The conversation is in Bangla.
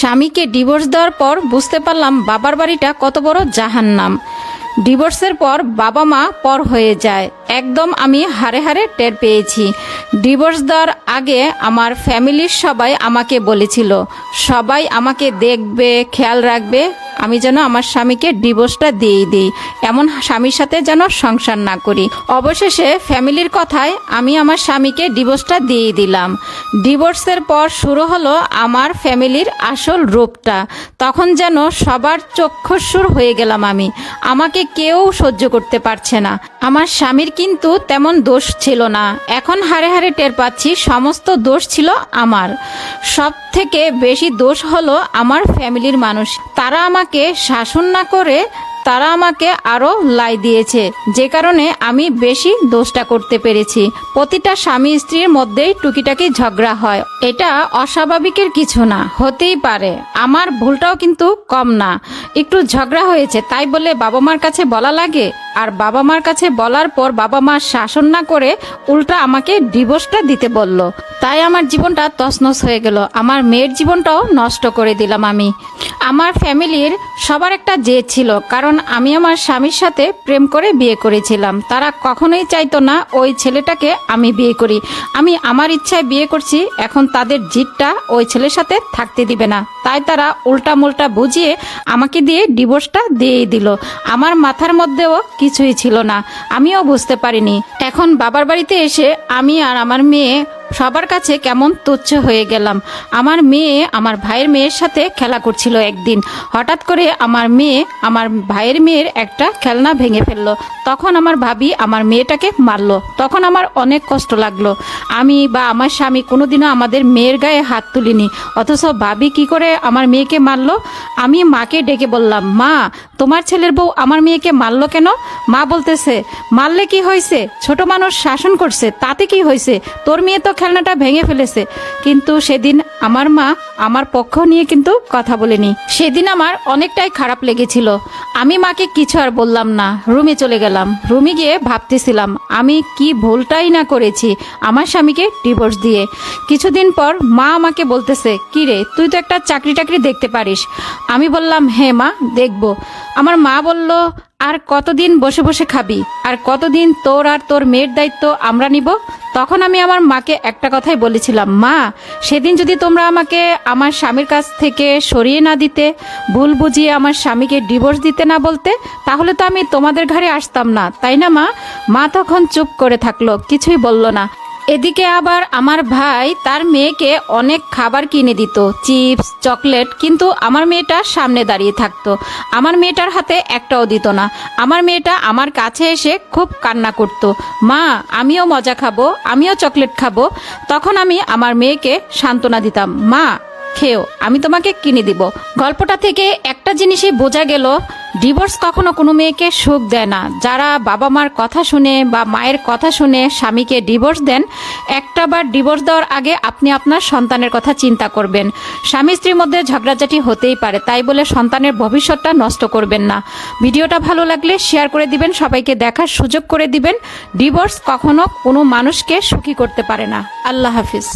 স্বামীকে ডিভোর্স দেওয়ার পর বুঝতে পারলাম বাবার বাড়িটা কত বড় জাহান্নাম। ডিভোর্সের পর বাবা মা পর হয়ে যায়, একদম আমি হাড়ে হাড়ে টের পেয়েছি। ডিভোর্স দেওয়ার আগে আমার ফ্যামিলির সবাই আমাকে বলেছিল, সবাই আমাকে দেখবে, খেয়াল রাখবে, আমি যেন আমার স্বামীকে ডিভোর্সটা দিয়ে দিই, এমন স্বামীর সাথে যেন সংসার না করি। অবশেষে ফ্যামিলির কথায় আমি আমার স্বামীকে ডিভোর্সটা দিয়ে দিলাম। ডিভোর্সের পর শুরু হলো আমার ফ্যামিলির আসল রূপটা। তখন যেন সবার চক্ষুস্বর হয়ে গেলাম আমি। আমাকে কেউ সহ্য করতে পারছে না। আমার স্বামীর কিন্তু তেমন দোষ ছিল না, এখন হাড়ে হাড়ে টের পাচ্ছি সমস্ত দোষ ছিল আমার। সব থেকে বেশি দোষ হলো আমার ফ্যামিলির মানুষ। তারা আমাকে শাসন না করে তারা আমাকে আরো লাই দিয়েছে, যে কারণে আমি বেশি দোষটা করতে পেরেছি। প্রতিটা স্বামী স্ত্রীর মধ্যেই টুকিটাকি ঝগড়া হয়, এটা অস্বাভাবিকের কিছু না, হতেই পারে। আমার ভুলটাও কিন্তু কম না। একটু ঝগড়া হয়েছে তাই বলে বাবা মার কাছে বলা লাগে? আর বাবা মার কাছে বলার পর বাবা মা শাসন না করে উল্টা আমাকে ডিভোর্সটা দিতে বলল। তাই আমার জীবনটা তছনছ হয়ে গেল, আমার মেয়ের জীবনটাও নষ্ট করে দিলাম আমি। আমার ফ্যামিলির সবার একটা জেদ ছিল, কারণ আমি আমার স্বামীর সাথে প্রেম করে বিয়ে করেছিলাম। তারা কখনোই চাইতো না ওই ছেলেটাকে আমি বিয়ে করি। আমি আমার ইচ্ছায় বিয়ে করছি, এখন তাদের জিদটা ওই ছেলের সাথে থাকতে দিবে না। তাই তারা উল্টা মোল্টা বুঝিয়ে আমাকে দিয়ে ডিভোর্সটা দিয়ে দিল। আমার মাথার মধ্যেও কিছুই ছিল না, আমিও বুঝতে পারিনি। এখন বাবার বাড়িতে এসে আমি আর আমার মেয়ে সবার কাছে কেমন তুচ্ছ হয়ে গেলাম। আমার মেয়ে আমার ভাইয়ের মেয়ের সাথে খেলা করছিল, একদিন হঠাৎ করে আমার মেয়ে আমার ভাইয়ের মেয়ের একটা খেলনা ভেঙে ফেললো। তখন আমার ভাবি আমার মেয়েটাকে মারলো। তখন আমার অনেক কষ্ট লাগলো। আমি বা আমার স্বামী কোনোদিনও আমাদের মেয়ের গায়ে হাত তুলিনি, অথচ ভাবি কি করে আমার মেয়েকে মারলো। আমি মাকে ডেকে বললাম, মা, তোমার ছেলের বউ আমার মেয়েকে মারলো কেন? মা বলতেছে, মারলে কি হয়েছে, ছোট মানুষ শাসন করছে, তাতে কি হয়েছে, তোর মেয়ে তো খেলনাটা ভেঙে ফেলেছে। কিন্তু সেদিন আমার মা আমার পক্ষ নিয়ে কিন্তু কথা বলেনি। সেদিন আমার অনেকটাই খারাপ লেগেছিল। আমি মাকে কিছু আর বললাম না, রুমে চলে গেলাম। রুমে গিয়ে ভাবতেছিলাম আমি কি ভুলটাই না করেছি আমার স্বামীকে ডিভোর্স দিয়ে। কিছুদিন পর মা আমাকে বলতেছে, কি রে, তুই তো একটা চাকরি টাকরি দেখতে পারিস। আমি বললাম, হ্যাঁ মা, দেখবো। আমার মা বলল, আর কতদিন বসে বসে খাবি, আর কতদিন তোর আর তোর মেয়ের দায়িত্ব আমরা নিব। তখন আমি আমার মাকে একটা কথাই বলেছিলাম, মা, সেদিন যদি তোমরা আমাকে আমার স্বামীর কাছ থেকে সরিয়ে না দিতে, ভুল বুঝিয়ে আমার স্বামীকে ডিভোর্স দিতে না বলতে, তাহলে তো আমি তোমাদের ঘরে আসতাম না, তাই না মা? মা তখন চুপ করে থাকলো, কিছুই বলল না। এদিকে আবার আমার ভাই তার মেয়েকে অনেক খাবার কিনে দিত, চিপস, চকলেট, কিন্তু আমার মেয়েটা সামনে দাঁড়িয়ে থাকতো। আমার মেয়েটার হাতে একটাও দিত না। আমার মেয়েটা আমার কাছে এসে খুব কান্না করত, মা, আমিও মজা খাবো, আমিও চকলেট খাবো। তখন আমি আমার মেয়েকে সান্ত্বনা দিতাম, মা, খেও, আমি তোমাকে কিনে দিব। গল্পটা থেকে একটা জিনিসই বোঝা গেল, ডিভোর্স কখনো কোনো মেয়েকে সুখ দেয় না। যারা বাবা মার কথা শুনে বা মায়ের কথা শুনে স্বামীকে ডিভোর্স দেন, একটাবার ডিভোর্স দেওয়ার আগে আপনি আপনার সন্তানের কথা চিন্তা করবেন। স্বামী স্ত্রীর মধ্যে ঝগড়াঝাটি হতেই পারে, তাই বলে সন্তানের ভবিষ্যৎটা নষ্ট করবেন না। ভিডিওটা ভালো লাগলে শেয়ার করে দিবেন, সবাইকে দেখার সুযোগ করে দিবেন। ডিভোর্স কখনো কোনো মানুষকে সুখী করতে পারে না। আল্লাহ হাফিজ।